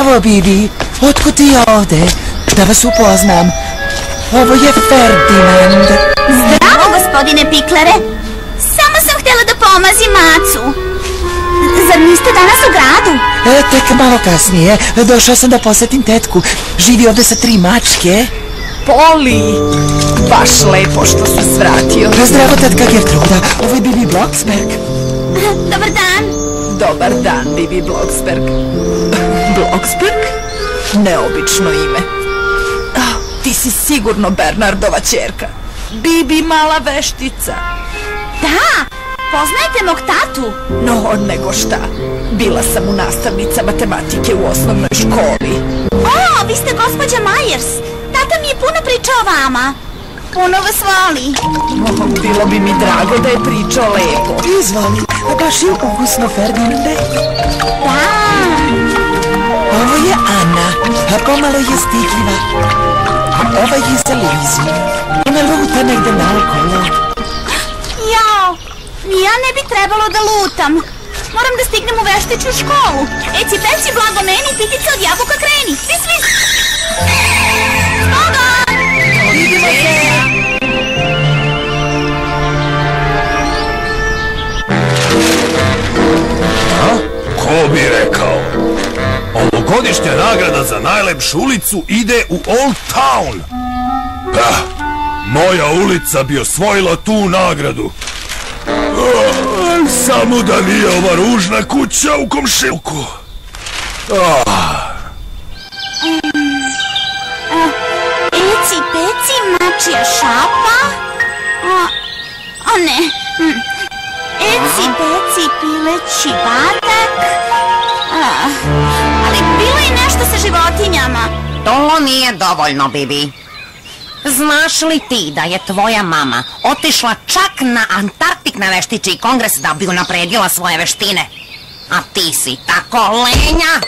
Zdravo, Bibi. Otkud ti ovde? Da vas upoznam. Ovo je Ferdinand. Zdravo, gospodine Piklere. Samo sam htjela da pomazim Macu. Zar niste danas u gradu? Tek malo kasnije. Došao sam da posetim tetku. Živi ovde sa 3 mačke. Poli, baš lepo što se svratio. Zdravo, tetka Gertruda. Ovo je Bibi Blocksberg. Dobar dan. Dobar dan, Bibi Blocksberg. Blocksberg? Neobično ime. Ti si sigurno Bernardova ćerka. Bibi mala veštica. Da, poznajete mog tatu? No, nego šta. Bila sam u nastavnica matematike u osnovnoj školi. O, vi ste gospođa Myers. Tata mi je puno pričao o vama. Puno vas voli. Bilo bi mi drago da je pričao lepo. Izvoli, baš je ukusno, Ferdinande. Da. Ovo je Ana, a pomalo je stigljiva. A ova je za Lizu. Ona luta negde naokolo. Jao, ni ja ne bi trebalo da lutam. Moram da stignem u veštičnu školu. Eci, peci, blago meni, pitica od jabuka kreni. Vis, vis. Spogan! Vidimo se! Ko bi rekao? Ovogodišnja nagrada za najlepšu ulicu ide u Old Town. Moja ulica bi osvojila tu nagradu. Samo da nije ova ružna kuća u komšiluku. Eci, peci, mačija šapa. O ne. Eci, peci, pileći batak. Ali bilo je nešto sa životinjama. To nije dovoljno, Bibi. Znaš li ti da je tvoja mama otišla čak na Antarktik na veštičiji kongres da bi unapredila svoje veštine? A ti si tako lenja.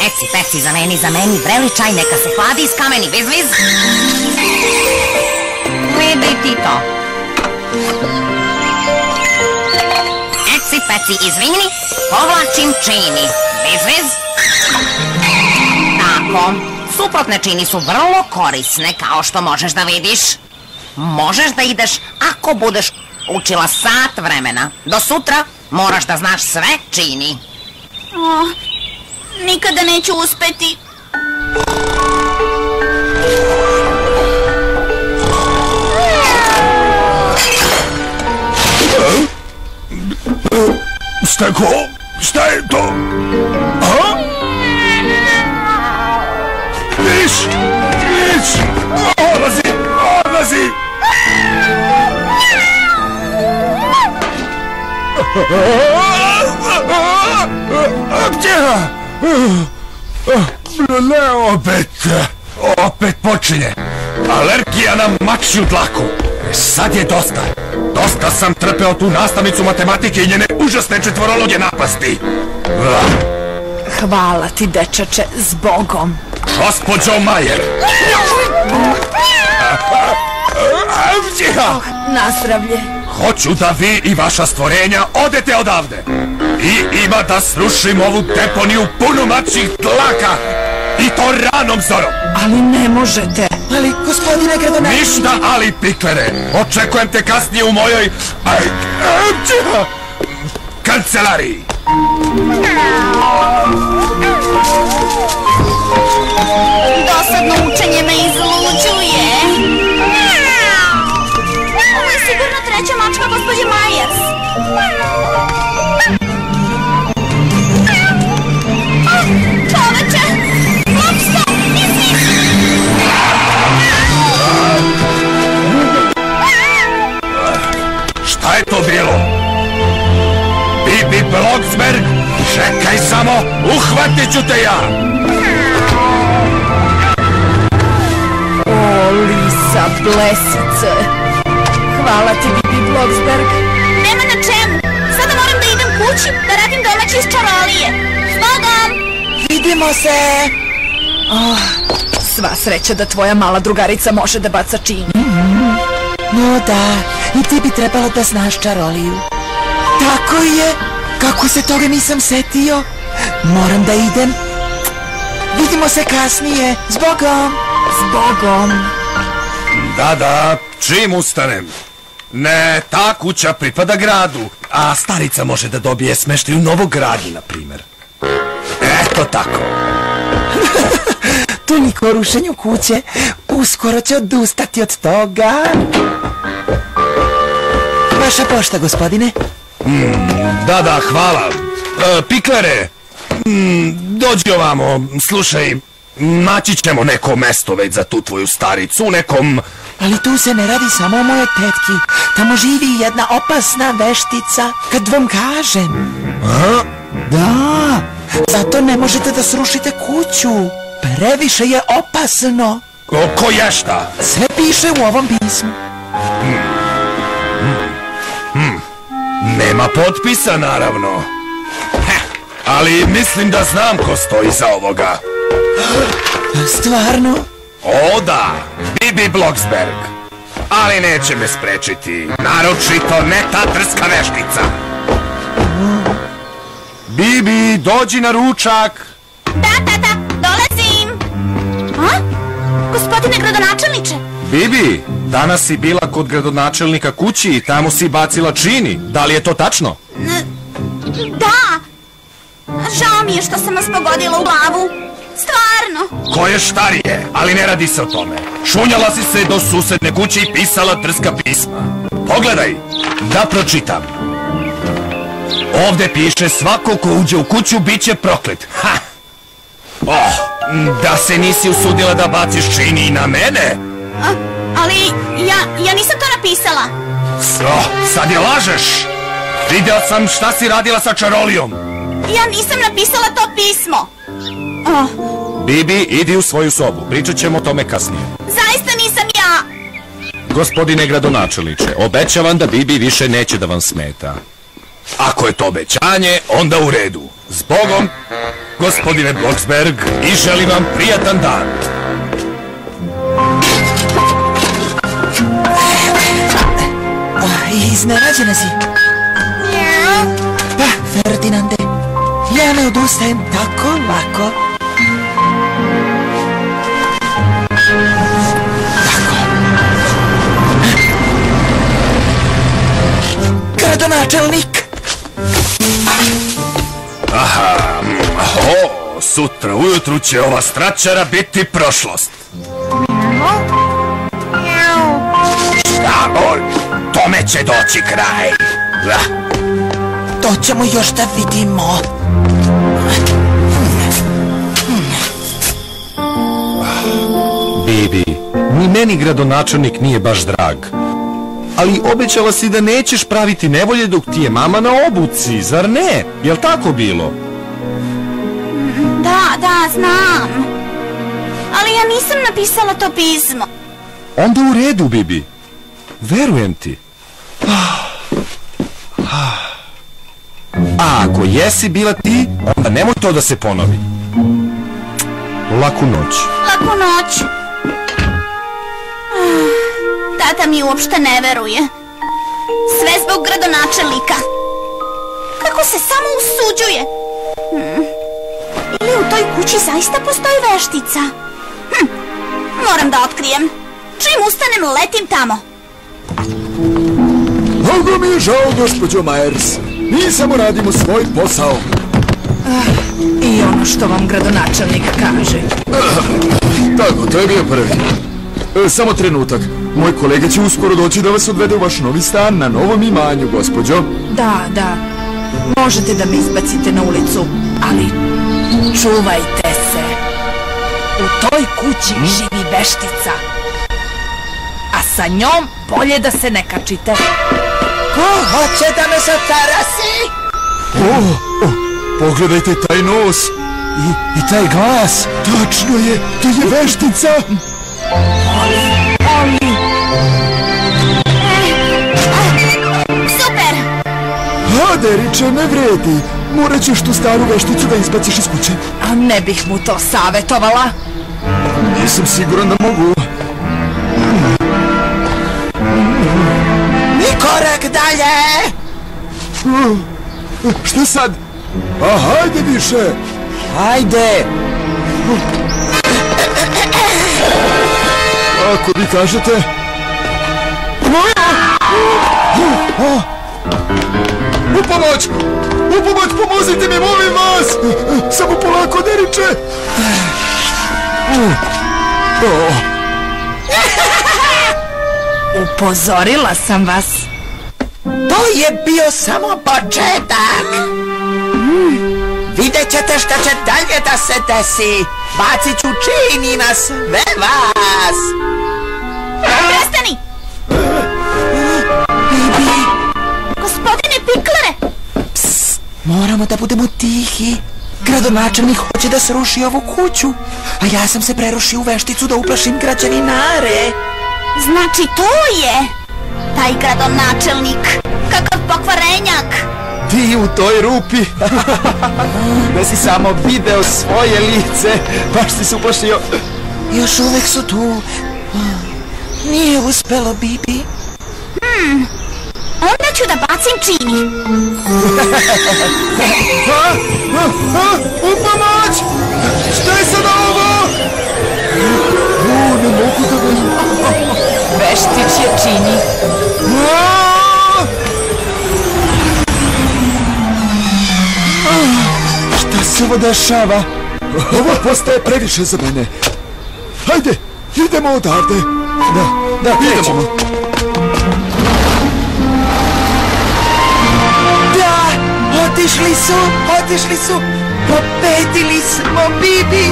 Eci, peci, zameni, vreli čaj, neka se hladi iz kameni, viz, viz. Vidi ti to. Eci, peci, izvini, povlačim čini, viz, viz. Tako. Suprotne čini su vrlo korisne, kao što možeš da vidiš. Možeš da ideš ako budeš učila sat vremena. Do sutra moraš da znaš sve čini. Nikada neću uspeti. Steko, šta je to? Viš! Odlazi! Opet počinje. Alergija na mačju dlaku. Sad je dosta. Dosta sam trpeo tu nastavnicu matematike i njene užasne četvorologe napasti. Hvala ti, dečače, s Bogom. Gospođo Majer! Nazdravlje. Hoću da vi i vaša stvorenja odete odavde. I ima da srušim ovu deponiju punu mačjih dlaka. I to ranom zorom. Ali ne možete. Ali, gospodine gradonačelniče... Ništa, ali, Piklere. Očekujem te kasnije u mojoj... kancelariji. Dosadno učenje me izluđuje. Ovo je sigurno treća mačka gospođe Myers. Čoveče! Lopsko! Izvi! Šta je to bilo? Bibi Blocksberg, čekaj samo, uhvatit ću te ja! O, Lisa, blesice. Hvala ti, Bibi Blocksberg. Nema na čemu. Sada moram da idem kući, da radim domaće iz čarolije. S Bogom! Vidimo se! Sva sreća da tvoja mala drugarica može da baca čini. No da, i ti bi trebalo da znaš čaroliju. Tako je, kako se toga nisam setio. Moram da idem. Vidimo se kasnije. Zbogom. Zbogom. Da, čim ustanem. Ne, ta kuća pripada gradu, a starica može da dobije smeštaj u Novogradnji, na primjer. Eto tako. Toliko o rušenju kuće. Uskoro će odustati od toga. Vaša pošta, gospodine. Da, hvala. Piklere, dođi ovamo, slušaj, naći ćemo neko mesto već za tu tvoju staricu, u nekom... Ali tu se ne radi samo o mojoj tetki. Tamo živi jedna opasna veštica. Kad vam kažem. Da, zato ne možete da srušite kuću. Previše je opasno. Ko je šta? Sve piše u ovom pismu. Nema potpisa, naravno. Ali mislim da znam ko stoji za ovoga. Stvarno? O da, Bibi Blocksberg. Ali neće me sprečiti, naročito ne ta drska veštica. Bibi, dođi na ručak. Da, dolazim. A? Gospodine gradonačelniče. Bibi, danas si bila kod gradonačelnika kući i tamo si bacila čini. Da li je to tačno? Da. Žao mi je što sam vas pogodila u glavu. Stvarno. Ko je štarije, ali ne radi se o tome. Šunjala si se do susedne kuće i pisala drska pisma. Pogledaj, da pročitam. Ovde piše svako ko uđe u kuću bit će proklet. Ha! Oh, da se nisi usudila da baciš čini i na mene? Ali ja nisam to napisala. Sad je lažeš. Video sam šta si radila sa čarolijom. Ja nisam napisala to pismo. Bibi, idi u svoju sobu. Pričat ćemo o tome kasnije. Zaista nisam ja. Gospodine gradonačelniče, obećavam da Bibi više neće da vam smeta. Ako je to obećanje, onda u redu. Zbogom, gospodine Blocksberg, i želim vam prijatan dan. Iznenađena si. Pa, Ferdinande, ja ne odustajem tako lako. Tako. Gradonačelnik! Sutra ujutru će ova stračara biti prošlost. Šta, tome će doći kraj. To ćemo još da vidimo. Bibi, ni meni gradonačelnik nije baš drag. Ali obećala si da nećeš praviti nevolje dok ti je mama na obuci, zar ne? Jel tako bilo? Da, znam. Ali ja nisam napisala to pismo. Onda u redu, Bibi. Verujem ti. A ako jesi bila ti, onda nemoj to da se ponovi. Laku noć. Laku noć. Tata mi uopšte ne veruje. Sve zbog gradonačelnika. Kako se samo usuđuje. Ili u toj kući zaista postoji veštica? Moram da otkrijem. Čim ustanem, letim tamo. Mnogo mi je žao, gospođo Myers. Mi samo radimo svoj posao. I ono što vam gradonačelnik kaže. Tako, to je bio prvi. Samo trenutak. Moj kolega će uskoro doći da vas odvede u vaš novi stan na novom imanju, gospođo. Da. Možete da me izbacite na ulicu, ali čuvajte se. U toj kući živi veštica. A sa njom bolje da se ne kačite. Ko hoće da me zatarasi? Pogledajte taj nos. I taj glas. Tačno je, to je veštica. Super! Deriče, ne vredi. Morat ćeš tu staru vešticu da izbaciš iz kuće. A ne bih mu to savjetovala. Nisam siguran da mogu. Ni korak dalje! Šta sad? A hajde više! Hajde! Ako vi kažete... U pomoć! U pomoć, pomozite mi, molim vas! Samo polako, Deriče! Upozorila sam vas. To je bio samo početak. Vidjet ćete šta će dalje da se desi. Bacit ću čini na sve vas. Prestani! Bibi, Gospodine Piklere! moramo da budemo tihi. Gradonačelnik hoće da sruši ovu kuću, a ja sam se prerušio u vešticu da uplašim građevinare. Znači to je taj gradonačelnik. Kakav pokvarenjak. Ti u toj rupi! Da si samo video svoje lice, baš si se uplašio. Još uvek su tu. Nije uspelo, Bibi. Onda ću da bacim čini. U pomoć! Šta je sada ovo? Ne mogu da velim. Veštić je čini. Šta se ovo dešava? Ovo postaje previše za mene. Hajde, idemo odavde. Da, krećemo. Da, otišli su. Pobedili smo, Bibi.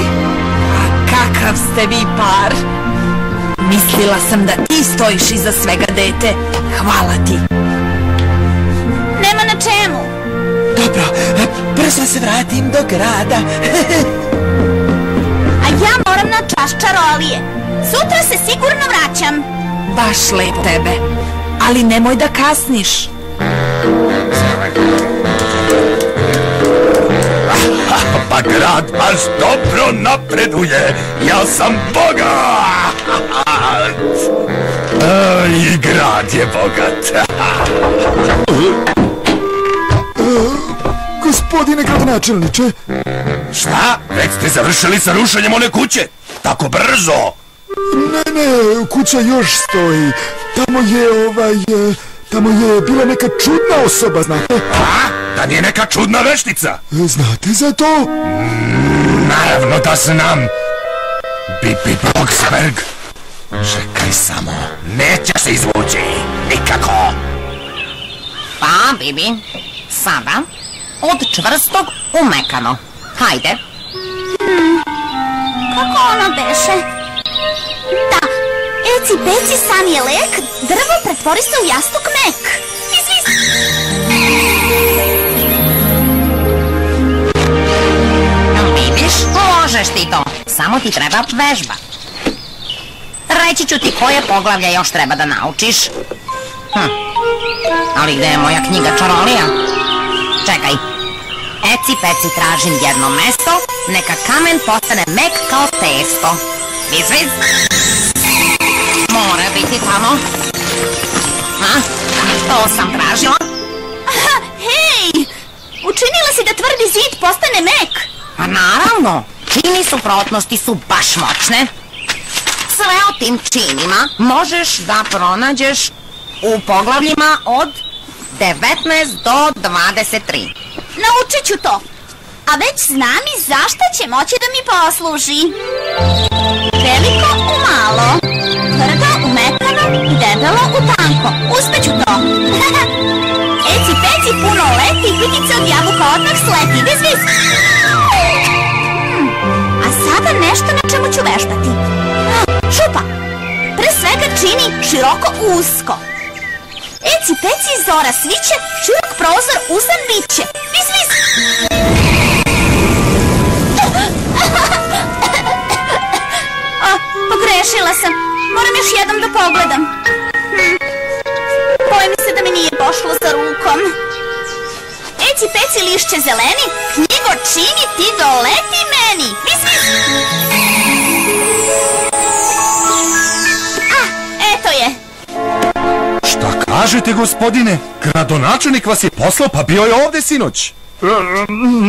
A kakav ste vi par? Mislila sam da ti stojiš iza svega, dete. Hvala ti. Nema na čemu. Dobro, brzo se vratim do grada. A ja moram na čas čarolije. Sutra se sigurno vraćam. Baš lep tebe. Ali nemoj da kasniš. Pa grad baš dobro napreduje. Ja sam bogat. I grad je bogat. Gospodine gradonačelniče. Šta? Već ste završili sa rušenjem one kuće? Tako brzo? Ne, kuća još stoji. Tamo je bila neka čudna osoba, znate? A? Da nije neka čudna veštica? Znate za to? Naravno da znam. Bibi Blocksberg. Čekaj samo. Neće se izvući. Nikako. Pa, Bibi, sada od čvrstog u mekano. Hajde. Kako ono beše? Da, eci peci san je lek, drvo pretvori se u jastuk mek. Vidiš, možeš ti to. Samo ti treba vežba. Reći ću ti koje poglavlje još treba da naučiš. Ali gde je moja knjiga čarolija? Čekaj. Eci peci tražim jedno mesto, neka kamen postane mek kao testo. Viz, viz. Mora biti tamo. To sam tražila. Hej, učinila si da tvrdi zid postane mek. Pa naravno, čini suprotnosti su baš moćne. Sve o tim činima možeš da pronađeš u poglavljima od 19 do 23. Naučit ću to. A već znam i zašto će moći da mi posluži. Veliko u malo, tvrdo u mekano i debelo u tanko. Uspeću to. Eci peci puno leti, pikice od jabuka odmah sleti. Viz, viz. A sada nešto na čemu ću vežbati. Šupa. Pre svega čini široko usko. Eci peci zora sviće, širok prozor usan biće. Viz, viz. Pogrešila sam. Moram još jednom da pogledam. Bojim se da mi nije pošlo za rukom. Eci peci lišće zeleni, knjigo čini ti doleti meni. Viz, viz. Eto je. Šta kažete, gospodine? Gradonačelnik vas je poslao, pa bio je ovde sinoć.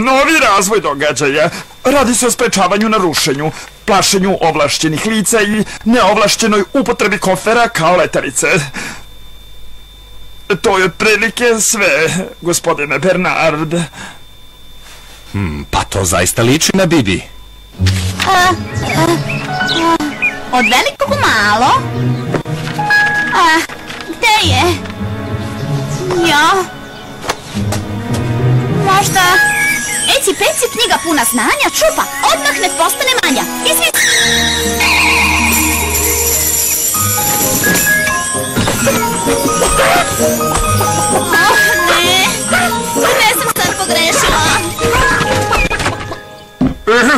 Novi razvoj događaja. Radi se o sprečavanju narušenju, plašenju ovlašćenih lica i neovlašćenoj upotrebi kofera kao letarice. To je otprilike sve, gospodine Bernard. Pa to zaista liči na Bibi. Od velikog u malo? Gde je? Ja? Možda... Eci peci, knjiga puna znanja, čupa, odmah ne postane manja. Ne, gde sam sad pogrešila?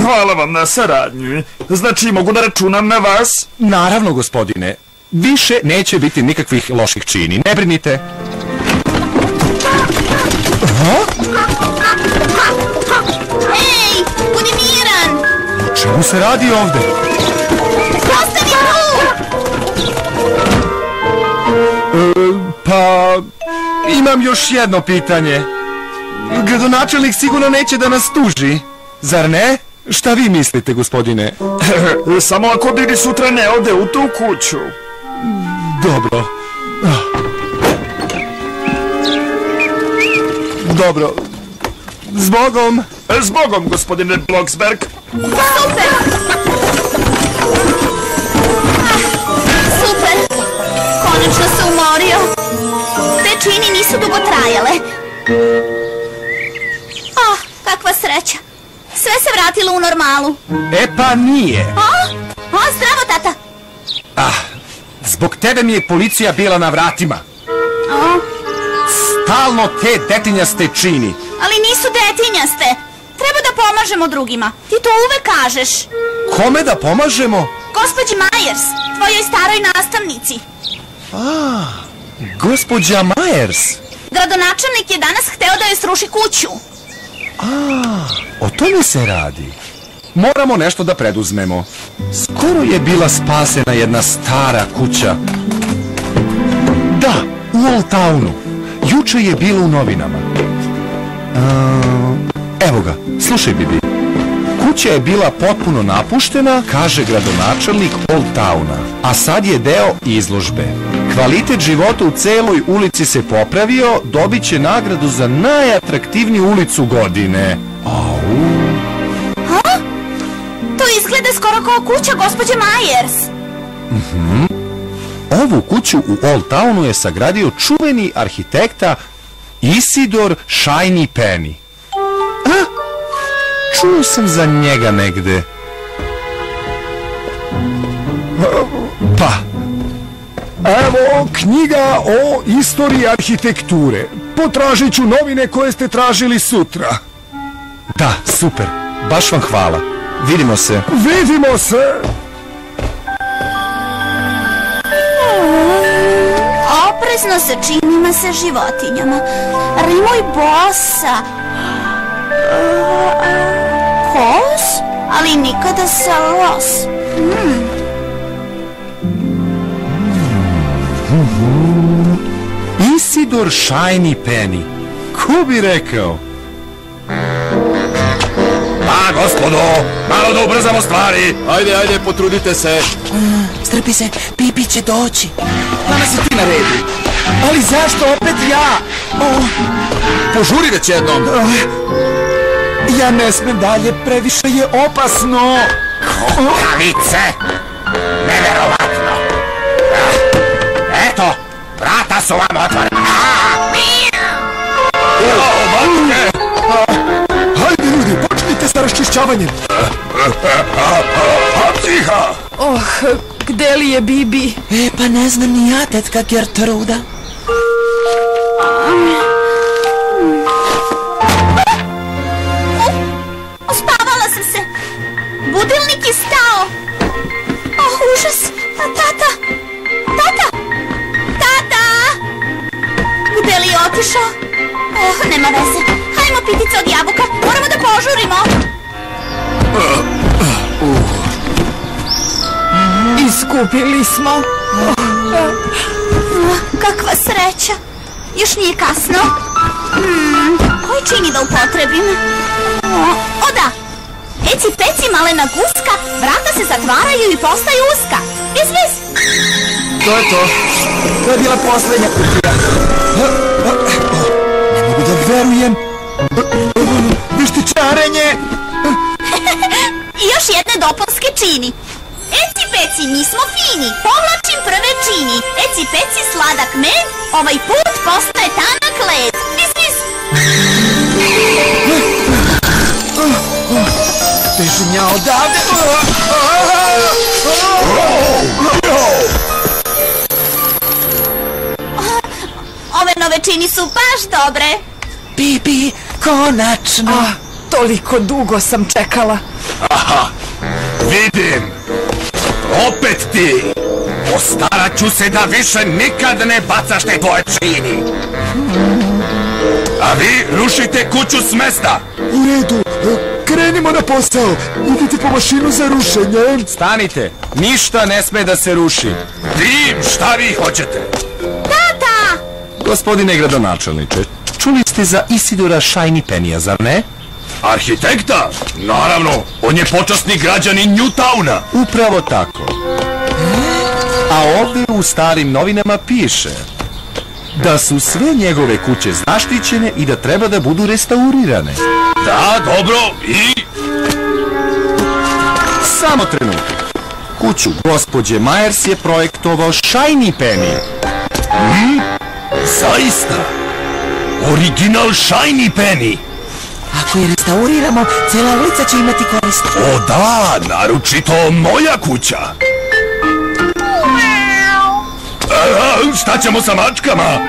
Hvala vam na saradnji. Znači, mogu da računam na vas? Naravno, gospodine. Više neće biti nikakvih loših čini, ne brinite. Ej, budi miran! Čemu se radi ovde? Ostani tu! Pa... Imam još jedno pitanje. Gradonačelnik sigurno neće da nas tuži, zar ne? Šta vi mislite, gospodine? Samo ako Bibi sutra ne ode u tu kuću. Dobro. Dobro. Zbogom. Zbogom, gospodine Bloksberg. Super! Super! Konačno se umorio. Te čini nisu dugo trajale. Kakva sreća. Sve se vratilo u normalu. Pa nije. Zdravo, tata. Zbog tebe mi je policija bila na vratima. Stalno te detinjaste čini. Ali nisu detinjaste. Treba da pomažemo drugima. Ti to uvek kažeš. Kome da pomažemo? Gospođi Majers, tvojoj staroj nastavnici. Gospođa Majers. Gradonačelnik je danas hteo da joj sruši kuću. O tome se radi. Moramo nešto da preduzmemo. Skoro je bila spasena jedna stara kuća. Da, u Old Townu. Juče je bilo u novinama. Evo ga, slušaj, Bibi. Kuća je bila potpuno napuštena, kaže gradonačelnik Old Towna, a sad je deo izložbe. Kvalitet života u celoj ulici se popravio, dobit će nagradu za najatraktivniju ulicu godine. To izgleda skoro kao kuća gospođe Majers. Ovu kuću u Old Townu je sagradio čuveni arhitekta Isidor Shiny Penny. Čuo sam za njega negde. Pa, evo knjiga o istoriji arhitekture. Potražit ću novine koje ste tražili sutra. Da, super. Baš vam hvala. Vidimo se. Vidimo se. Oprezno sa činima sa životinjama. Rimuj bosa. Kos, ali nikada sa los. Isidor Shiny Penny. Ko bi rekao? Pa, gospodo, malo da ubrzamo stvari. Ajde, potrudite se. Strpi se, Bibi će doći. Nama si ti na redu. Ali zašto opet ja? Požuri već jednom. Ja ne smem dalje, previše je opasno. Kukavice! Neverovatno! Eto, vrata su vam otvorena. Hajde ljudi, počnite sa raščišćavanjem. Tiha! Gde li je Bibi? Pa ne znam ni ja, tetka Gertruda. Ospavala sam se. Budilnik je stao. Užas. Tata. Gde li je otišao? Nema veze. Hajmo pitice od jabuka. Moramo da požurimo. Iskupili smo. Kakva sreća. Još nije kasno. ovaj čini da upotrebim. O da! Eci peci malena guska, vrata se zatvaraju i postaju uska. Vis, vis! To je to. To je bila poslednja kutija. Ne mogu da verujem. Veštičarenje! I još jedne dopunske čini. Eci peci, mi smo fini, povlačim prve čini. Eci peci, sladak med, ovaj put postaje tanak led. Vis, vis! Bežim ja odavde. Ove nove čini su baš dobre. Bibi, konačno. Toliko dugo sam čekala. Aha, vidim. Opet ti. Postarat ću se da više nikad ne bacaš te tvoje čini. A vi rušite kuću s mesta. U redu, krenimo na posao. Idite po mašinu za rušenje. Stanite, ništa ne sme da se ruši. Tim, šta vi hoćete? Tata! Gospodine gradonačelniče, čuli ste za Isidora Shiny-Pennya, zar ne? Arhitekta? Naravno, on je počasni građanin Newtowna. Upravo tako. A ovdje u starim novinama piše da su sve njegove kuće zaštićene i da treba da budu restaurirane. Da, dobro, i... Samo trenutak. Kuću gospođe Myers je projektovao Shiny-Penny. Zaista? Original Shiny-Penny? Ako je restauriramo, cijela ulica će imati korist. O da, naročito moja kuća. Šta ćemo sa mačkama?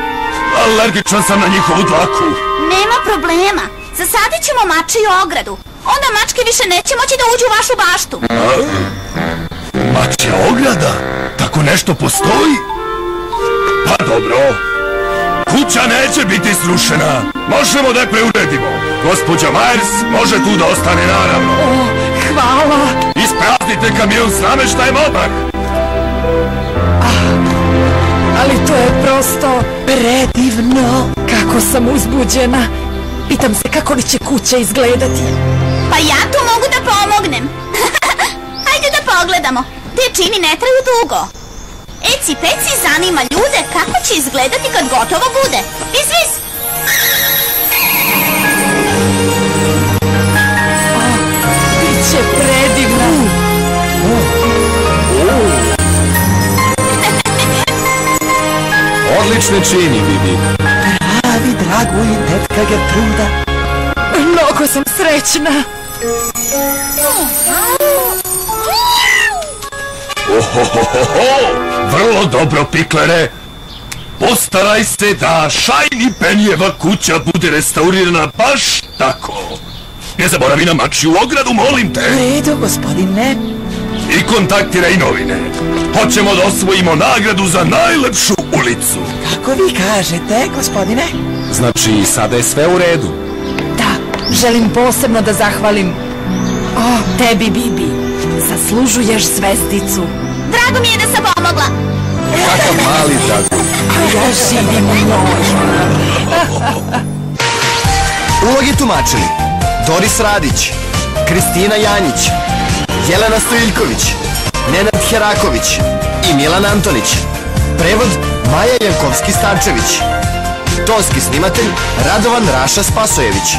Alergičan sam na njihovu dlaku. Nema problema. Zasadit ćemo mačiju ogradu. Onda mačke više neće moći da uđu u vašu baštu. Mačja ograda? Tako nešto postoji? Pa dobro. Kuća neće biti srušena. Možemo da je preuredimo. Gospođa Myers može tu da ostane, naravno. Hvala. Ispraznite kamion s nameštajem odmah. Ali to je prosto... Predivno. Kako sam uzbuđena. Pitam se kako li će kuća izgledati. Pa ja tu mogu da pomognem. Hajde da pogledamo. Te čini ne traju dugo. Eci peci zanima ljude kako će izgledati kad gotovo bude. Vis, vis! Biće predivno. Odlične čini, Bibi. Pravi Drago i tetka Gertruda. Mnogo sam srećna. Ohohoho, vrlo dobro, Piklere. Postaraj se da Shiny-Pennyjeva kuća bude restaurirana baš tako. Ne zaboravi na mačju ogradu, molim te. Redo, gospodine. I kontaktiraj novine. Hoćemo da osvojimo nagradu za najlepšu ulicu. Kako vi kažete, gospodine? Znači, sada je sve u redu. Da, želim posebno da zahvalim tebi, Bibi. Zaslužuješ zvezdicu. Drago mi je da sam pomogla. Kakav mali Drago. Ja živim u njoj. Uloge tumačili Doris Radić, Kristina Janjić, Jelena Stojiljković, Nenad Heraković i Milan Antonić. Prevod Maja Jankovski-Starčević. Tonski snimatelj Radovan Raša Spasojević.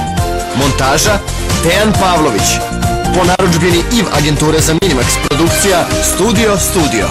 Montaža Dejan Pavlović. Po narudžbini IV agenture za Minimax produkcija Studio.